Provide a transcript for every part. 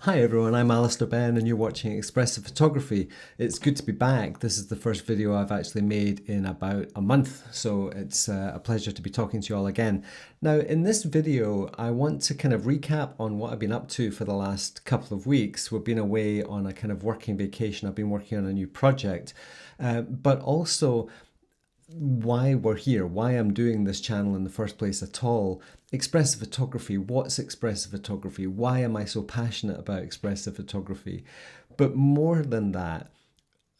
Hi everyone, I'm Alistair Ben and you're watching Expressive Photography. It's good to be back. This is the first video I've actually made in about a month, so it's a pleasure to be talking to you all again. Now in this video I want to kind of recap on what I've been up to for the last couple of weeks. We've been away on a kind of working vacation. I've been working on a new project, but also why we're here, why I'm doing this channel in the first place at all. Expressive photography, what's expressive photography? Why am I so passionate about expressive photography? But more than that,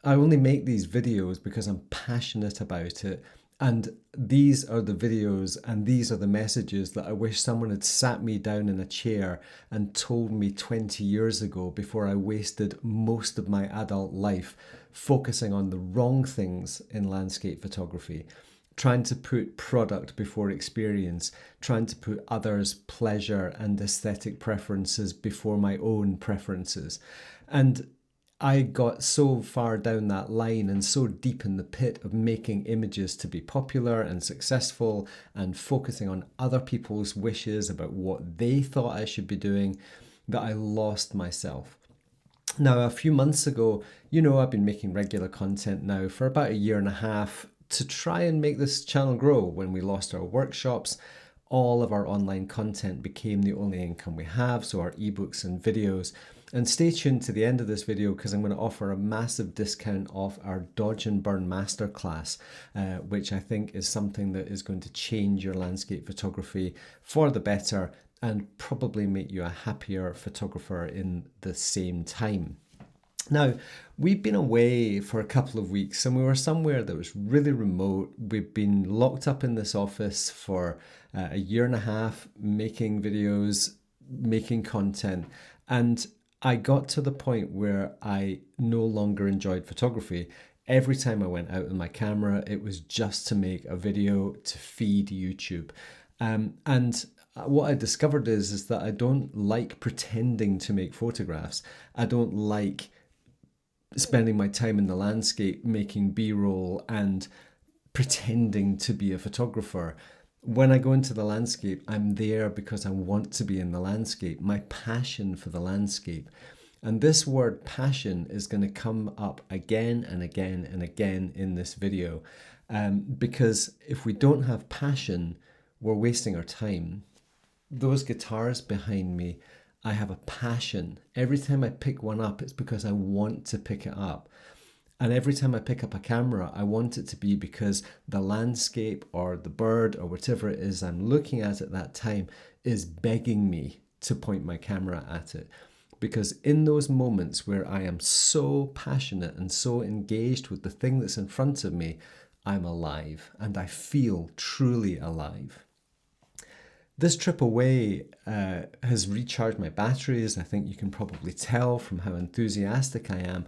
I only make these videos because I'm passionate about it. And these are the videos and these are the messages that I wish someone had sat me down in a chair and told me 20 years ago before I wasted most of my adult life focusing on the wrong things in landscape photography, trying to put product before experience, trying to put others' pleasure and aesthetic preferences before my own preferences. And I got so far down that line and so deep in the pit of making images to be popular and successful and focusing on other people's wishes about what they thought I should be doing that I lost myself. Now, a few months ago, I've been making regular content now for about a year and a half to try and make this channel grow. When we lost our workshops, all of our online content became the only income we have, so our ebooks and videos. And stay tuned to the end of this video because I'm going to offer a massive discount off our Dodge and Burn Masterclass, which I think is something that is going to change your landscape photography for the better and probably make you a happier photographer in the same time. Now, we've been away for a couple of weeks and we were somewhere that was really remote. We've been locked up in this office for a year and a half, making videos, making content, and I got to the point where I no longer enjoyed photography. Every time I went out with my camera, it was just to make a video to feed YouTube. And what I discovered is that I don't like pretending to make photographs. I don't like spending my time in the landscape making B-roll and pretending to be a photographer. When I go into the landscape, I'm there because I want to be in the landscape, my passion for the landscape. And this word passion is going to come up again and again and again in this video. Because if we don't have passion, we're wasting our time. Those guitars behind me, I have a passion. Every time I pick one up, it's because I want to pick it up. And every time I pick up a camera, I want it to be because the landscape or the bird or whatever it is I'm looking at that time is begging me to point my camera at it. Because in those moments where I am so passionate and so engaged with the thing that's in front of me, I'm alive and I feel truly alive. This trip away has recharged my batteries. I think you can probably tell from how enthusiastic I am.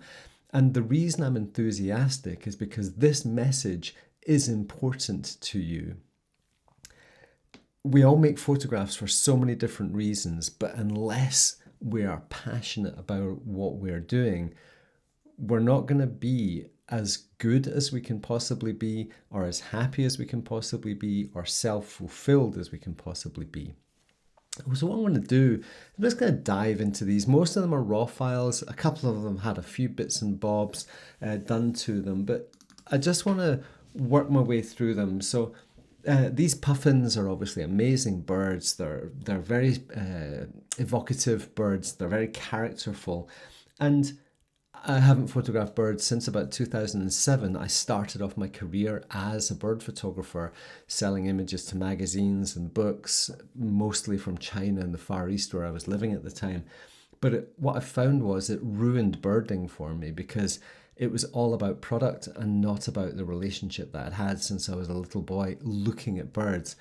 And the reason I'm enthusiastic is because this message is important to you. We all make photographs for so many different reasons, but unless we are passionate about what we're doing, we're not going to be as good as we can possibly be, or as happy as we can possibly be, or self-fulfilled as we can possibly be. So what I'm going to do, I'm just going to dive into these. Most of them are raw files. A couple of them had a few bits and bobs done to them, but I just want to work my way through them. So these puffins are obviously amazing birds. They're very evocative birds. They're very characterful. And I haven't photographed birds since about 2007. I started off my career as a bird photographer, selling images to magazines and books, mostly from China and the Far East where I was living at the time. But what I found was it ruined birding for me because it was all about product and not about the relationship that I'd had since I was a little boy looking at birds.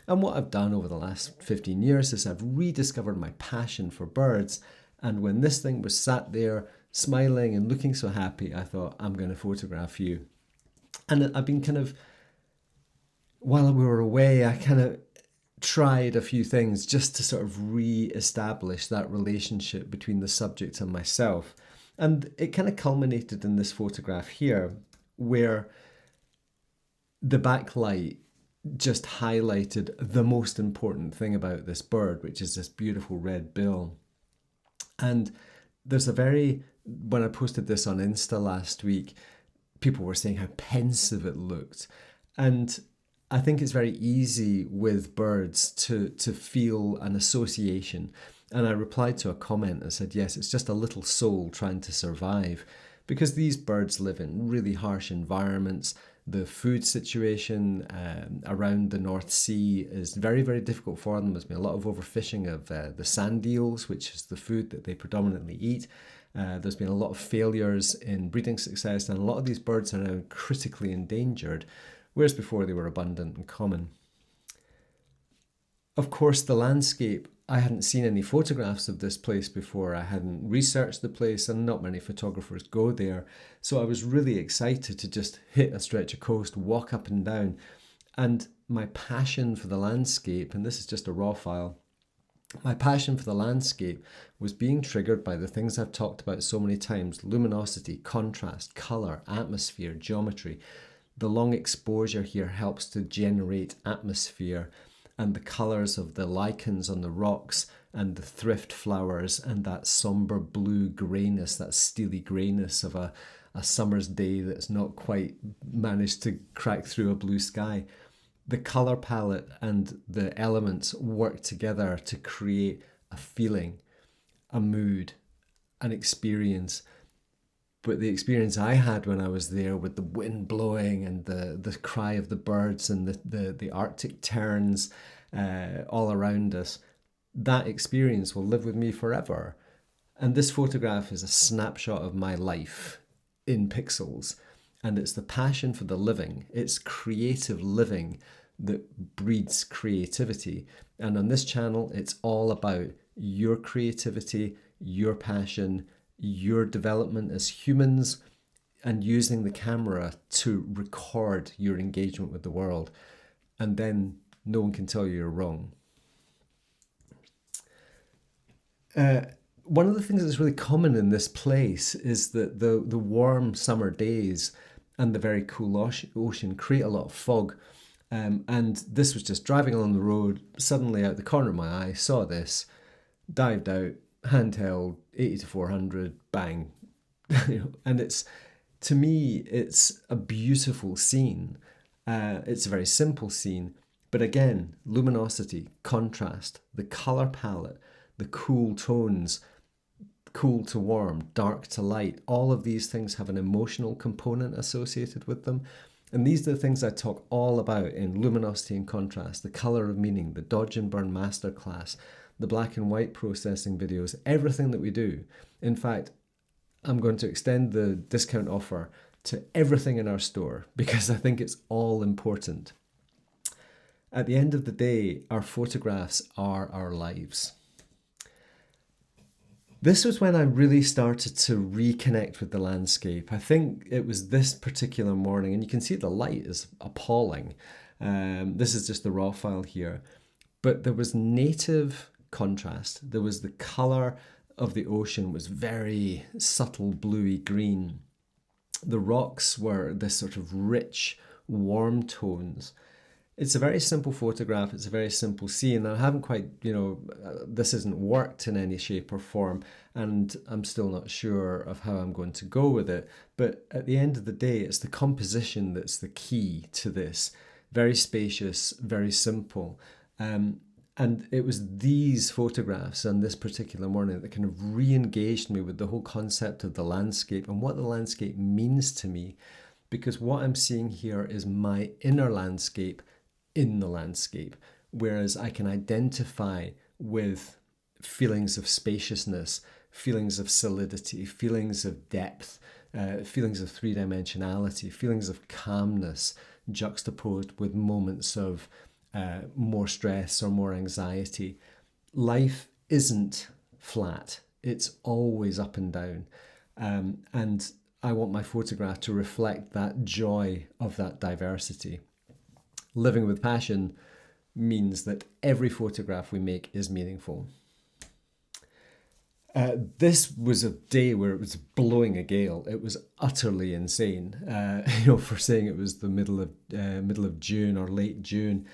And what I've done over the last 15 years is I've rediscovered my passion for birds. And when this thing was sat there smiling and looking so happy, I thought, I'm going to photograph you. And I've been while we were away, I kind of tried a few things just to sort of re-establish that relationship between the subject and myself. And it kind of culminated in this photograph here, where the backlight just highlighted the most important thing about this bird, which is this beautiful red bill. And when I posted this on Insta last week, people were saying how pensive it looked. And I think it's very easy with birds to feel an association. And I replied to a comment and said, yes, it's just a little soul trying to survive, because these birds live in really harsh environments. The food situation around the North Sea is very, very difficult for them. There's been a lot of overfishing of the sand eels, which is the food that they predominantly eat. There's been a lot of failures in breeding success, and a lot of these birds are now critically endangered, whereas before they were abundant and common. Of course, the landscape, I hadn't seen any photographs of this place before. I hadn't researched the place, and not many photographers go there. So I was really excited to just hit a stretch of coast, walk up and down. And my passion for the landscape, and this is just a raw file, my passion for the landscape was being triggered by the things I've talked about so many times: luminosity, contrast, colour, atmosphere, geometry. The long exposure here helps to generate atmosphere, and the colours of the lichens on the rocks and the thrift flowers and that sombre blue greyness, that steely greyness of a summer's day that's not quite managed to crack through a blue sky. The colour palette and the elements work together to create a feeling, a mood, an experience. But the experience I had when I was there, with the wind blowing and the cry of the birds and the Arctic terns all around us, that experience will live with me forever. And this photograph is a snapshot of my life in pixels. And it's the passion for the living, it's creative living that breeds creativity. And on this channel, it's all about your creativity, your passion, your development as humans, and using the camera to record your engagement with the world. And then no one can tell you you're wrong. One of the things that's really common in this place is that the warm summer days and the very cool ocean create a lot of fog. And this was just driving along the road, suddenly out the corner of my eye, saw this, dived out, handheld, 80 to 400, bang. And to me, it's a beautiful scene. It's a very simple scene, but again, luminosity, contrast, the color palette, the cool tones, cool to warm, dark to light, all of these things have an emotional component associated with them. And these are the things I talk all about in luminosity and contrast, the color of meaning, the dodge and burn masterclass, the black and white processing videos, everything that we do. In fact, I'm going to extend the discount offer to everything in our store because I think it's all important. At the end of the day, our photographs are our lives. This was when I really started to reconnect with the landscape. I think it was this particular morning, and you can see the light is appalling. This is just the raw file here. But there was native contrast. There was the colour of the ocean was very subtle bluey green. The rocks were this sort of rich, warm tones. It's a very simple photograph. It's a very simple scene. I haven't quite, this isn't worked in any shape or form, and I'm still not sure of how I'm going to go with it. But at the end of the day, it's the composition that's the key to this. Very spacious, very simple. And it was these photographs on this particular morning that kind of re-engaged me with the whole concept of the landscape and what the landscape means to me. Because what I'm seeing here is my inner landscape in the landscape, whereas I can identify with feelings of spaciousness, feelings of solidity, feelings of depth, feelings of three-dimensionality, feelings of calmness, juxtaposed with moments of more stress or more anxiety. Life isn't flat. It's always up and down. And I want my photograph to reflect that joy of that diversity. Living with passion means that every photograph we make is meaningful. This was a day where it was blowing a gale. It was utterly insane. For saying it was the middle of June or late June,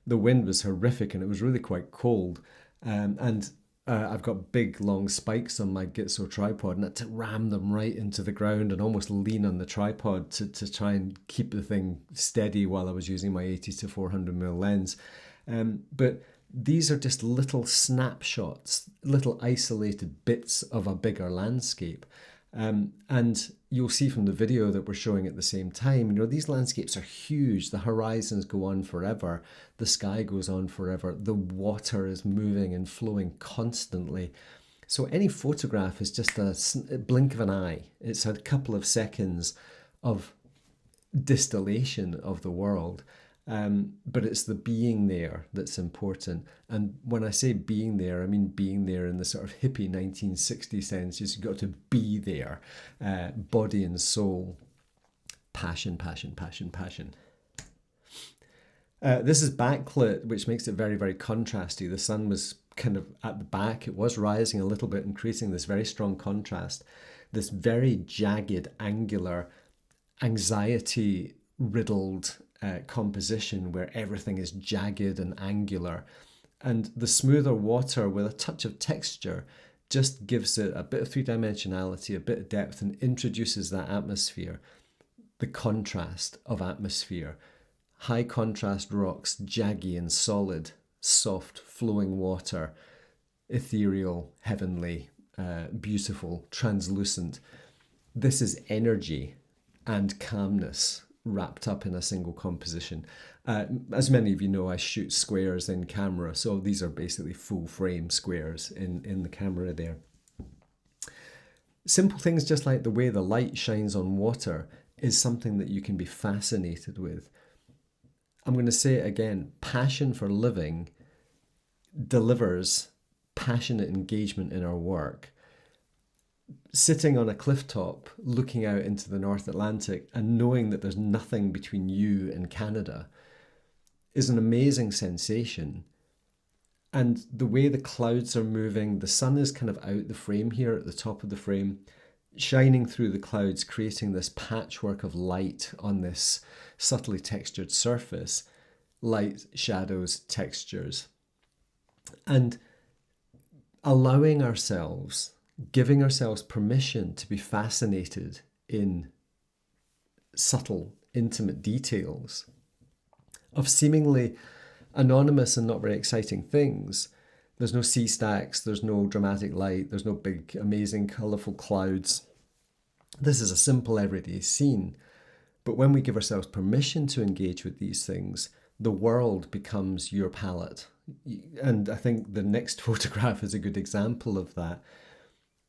the wind was horrific and it was really quite cold. And I've got big long spikes on my Gitzo tripod, and I had to ram them right into the ground and almost lean on the tripod to try and keep the thing steady while I was using my 80 to 400mm lens. But these are just little snapshots, little isolated bits of a bigger landscape. And you'll see from the video that we're showing at the same time, these landscapes are huge. The horizons go on forever. The sky goes on forever. The water is moving and flowing constantly. So any photograph is just a blink of an eye. It's a couple of seconds of distillation of the world. But it's the being there that's important. And when I say being there, I mean being there in the sort of hippie 1960s sense. You've got to be there, body and soul, passion, passion, passion, passion. This is backlit, which makes it very, very contrasty. The sun was kind of at the back. It was rising a little bit and creating this very strong contrast, this very jagged, angular, anxiety-riddled composition where everything is jagged and angular, and the smoother water with a touch of texture just gives it a bit of three-dimensionality, a bit of depth, and introduces that atmosphere, the contrast of atmosphere. High contrast rocks, jaggy and solid, soft flowing water, ethereal, heavenly, beautiful, translucent. This is energy and calmness wrapped up in a single composition. As many of you know, I shoot squares in camera, so these are basically full frame squares in the camera there. Simple things just like the way the light shines on water is something that you can be fascinated with. I'm going to say it again, passion for living delivers passionate engagement in our work. Sitting on a cliff top, looking out into the North Atlantic and knowing that there's nothing between you and Canada is an amazing sensation. And the way the clouds are moving, the sun is kind of out the frame here at the top of the frame, shining through the clouds, creating this patchwork of light on this subtly textured surface, light, shadows, textures. And allowing ourselves, giving ourselves permission to be fascinated in subtle, intimate details of seemingly anonymous and not very exciting things. There's no sea stacks, there's no dramatic light, there's no big, amazing, colourful clouds. This is a simple, everyday scene. But when we give ourselves permission to engage with these things, the world becomes your palette. And I think the next photograph is a good example of that.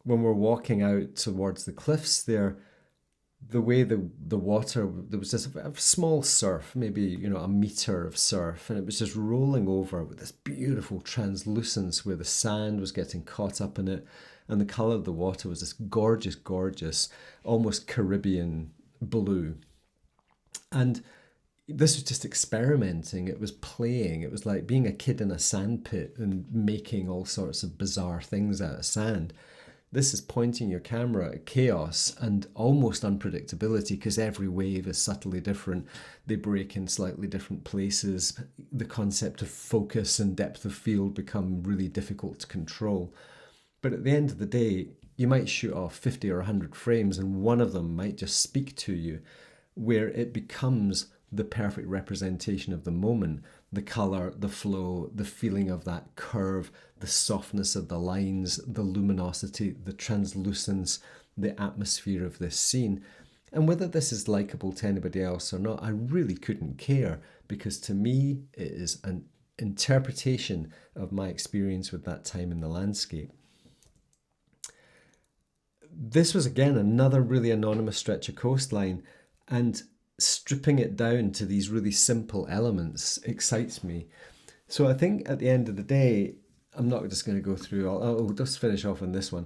When we're walking out towards the cliffs there, the way the water, there was this a small surf, maybe, a meter of surf, and it was just rolling over with this beautiful translucence where the sand was getting caught up in it, and the colour of the water was this gorgeous, gorgeous, almost Caribbean blue. And this was just experimenting, it was playing, it was like being a kid in a sand pit and making all sorts of bizarre things out of sand. This is pointing your camera at chaos and almost unpredictability because every wave is subtly different. They break in slightly different places. The concept of focus and depth of field become really difficult to control. But at the end of the day, you might shoot off 50 or 100 frames and one of them might just speak to you, where it becomes the perfect representation of the moment. The colour, the flow, the feeling of that curve, the softness of the lines, the luminosity, the translucence, the atmosphere of this scene. And whether this is likeable to anybody else or not, I really couldn't care, because to me it is an interpretation of my experience with that time in the landscape. This was again another really anonymous stretch of coastline, and stripping it down to these really simple elements excites me. So I think at the end of the day, I'm not just going to go through, I'll just finish off on this one.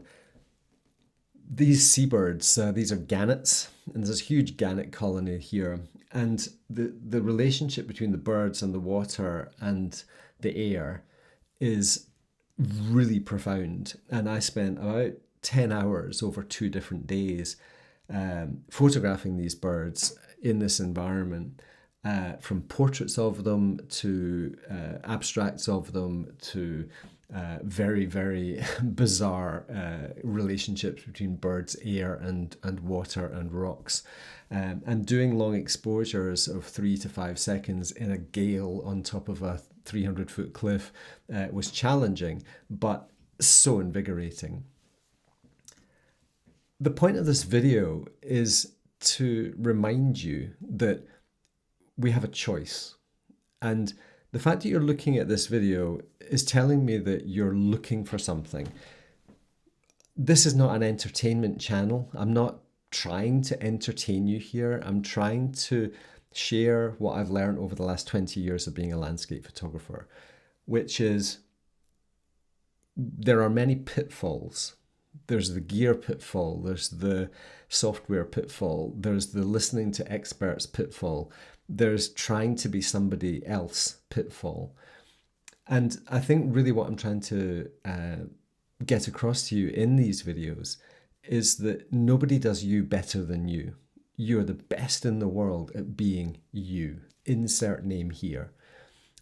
These seabirds, these are gannets, and there's a huge gannet colony here. And the relationship between the birds and the water and the air is really profound. And I spent about 10 hours over 2 different days photographing these birds in this environment, from portraits of them to abstracts of them to very, very bizarre relationships between birds, air, and water and rocks. And doing long exposures of 3 to 5 seconds in a gale on top of a 300-foot cliff was challenging, but so invigorating. The point of this video is to remind you that we have a choice. And the fact that you're looking at this video is telling me that you're looking for something. This is not an entertainment channel. I'm not trying to entertain you here. I'm trying to share what I've learned over the last 20 years of being a landscape photographer, which is there are many pitfalls. There's the gear pitfall, there's the software pitfall, there's the listening to experts pitfall, there's trying to be somebody else pitfall. And I think really what I'm trying to get across to you in these videos is that nobody does you better than you. You're the best in the world at being you. Insert name here.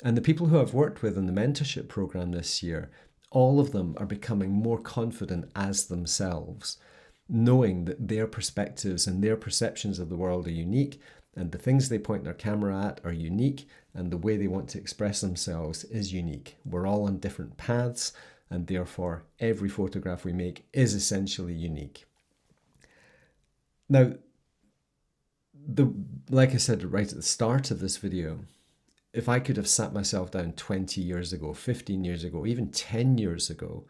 And the people who I've worked with in the mentorship program this year, all of them are becoming more confident as themselves, knowing that their perspectives and their perceptions of the world are unique, and the things they point their camera at are unique, and the way they want to express themselves is unique. We're all on different paths, and therefore every photograph we make is essentially unique. Now, like I said right at the start of this video, if I could have sat myself down 20 years ago, 15 years ago, even 10 years ago,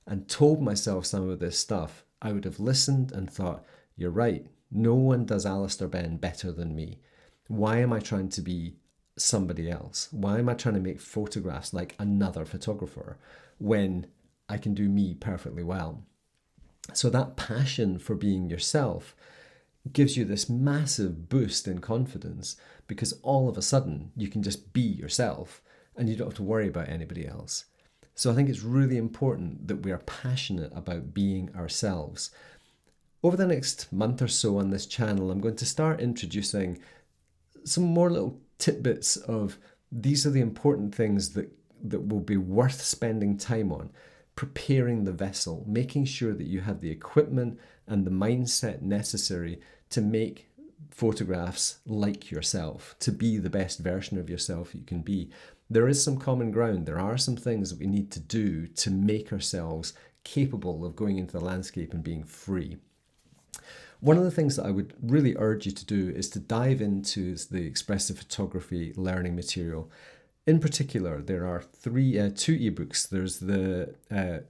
and told myself some of this stuff, I would have listened and thought, you're right, no one does Alistair Benn better than me. Why am I trying to be somebody else? Why am I trying to make photographs like another photographer when I can do me perfectly well? So that passion for being yourself gives you this massive boost in confidence, because all of a sudden you can just be yourself and you don't have to worry about anybody else. So I think it's really important that we are passionate about being ourselves. Over the next month or so on this channel, I'm going to start introducing some more little tidbits of these are the important things that will be worth spending time on. Preparing the vessel, making sure that you have the equipment and the mindset necessary to make photographs like yourself, to be the best version of yourself you can be. There is some common ground. There are some things that we need to do to make ourselves capable of going into the landscape and being free. One of the things that I would really urge you to do is to dive into the expressive photography learning material. In particular, there are two ebooks. There's the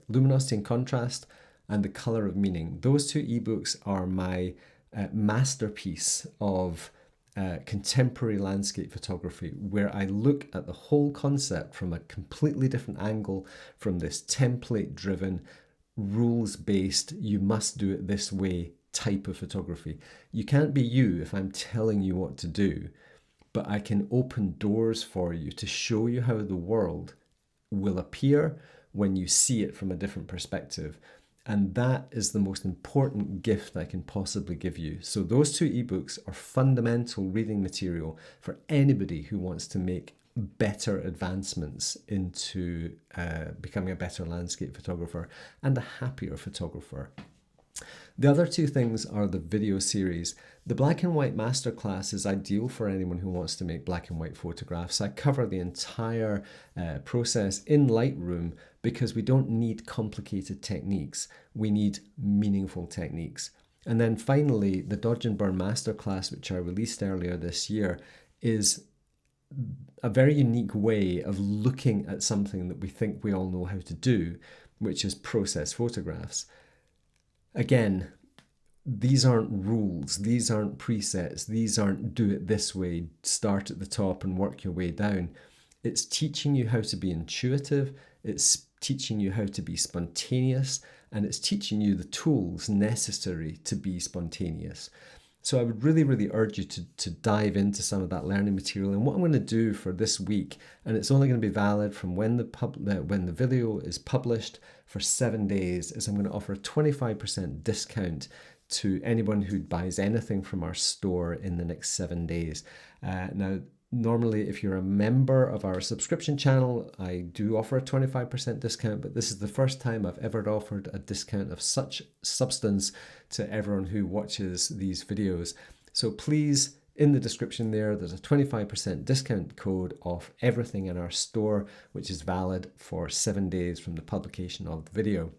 Luminosity and Contrast and the Color of Meaning. Those two ebooks are my masterpiece of contemporary landscape photography, where I look at the whole concept from a completely different angle, from this template-driven, rules-based, you must do it this way type of photography. You can't be you if I'm telling you what to do, but I can open doors for you to show you how the world will appear when you see it from a different perspective. And that is the most important gift I can possibly give you. So those two ebooks are fundamental reading material for anybody who wants to make better advancements into becoming a better landscape photographer and a happier photographer. The other two things are the video series. The Black and White Masterclass is ideal for anyone who wants to make black and white photographs. I cover the entire process in Lightroom because we don't need complicated techniques. We need meaningful techniques. And then finally, the Dodge and Burn Masterclass, which I released earlier this year, is a very unique way of looking at something that we think we all know how to do, which is process photographs. Again, these aren't rules, these aren't presets, these aren't do it this way, start at the top and work your way down. It's teaching you how to be intuitive, it's teaching you how to be spontaneous, and it's teaching you the tools necessary to be spontaneous. So I would really, really urge you to dive into some of that learning material. And what I'm going to do for this week, and it's only going to be valid from when the video is published for 7 days, is I'm going to offer a 25% discount to anyone who buys anything from our store in the next 7 days. Now, Normally, if you're a member of our subscription channel, I do offer a 25% discount, but this is the first time I've ever offered a discount of such substance to everyone who watches these videos. So please, in the description there's a 25% discount code off everything in our store, which is valid for 7 days from the publication of the video.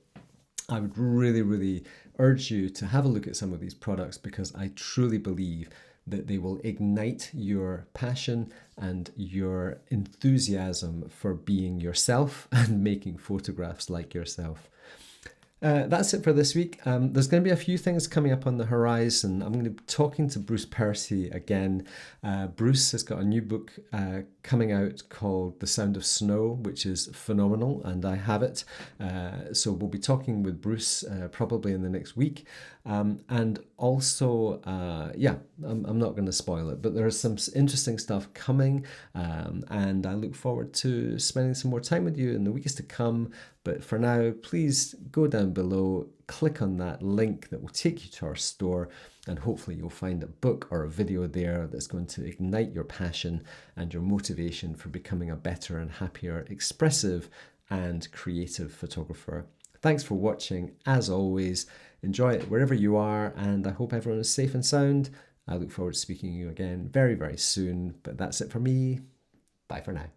I would really, really urge you to have a look at some of these products because I truly believe that they will ignite your passion and your enthusiasm for being yourself and making photographs like yourself. That's it for this week. There's going to be a few things coming up on the horizon. I'm going to be talking to Bruce Percy again. Bruce has got a new book coming out called The Sound of Snow, which is phenomenal, and I have it. So we'll be talking with Bruce probably in the next week. And also, I'm not going to spoil it, but there is some interesting stuff coming, and I look forward to spending some more time with you in the weeks to come. But for now, please go down below, click on that link that will take you to our store, and hopefully you'll find a book or a video there that's going to ignite your passion and your motivation for becoming a better and happier, expressive and creative photographer. Thanks for watching. As always, enjoy it wherever you are, and I hope everyone is safe and sound. I look forward to speaking to you again very, very soon. But that's it for me. Bye for now.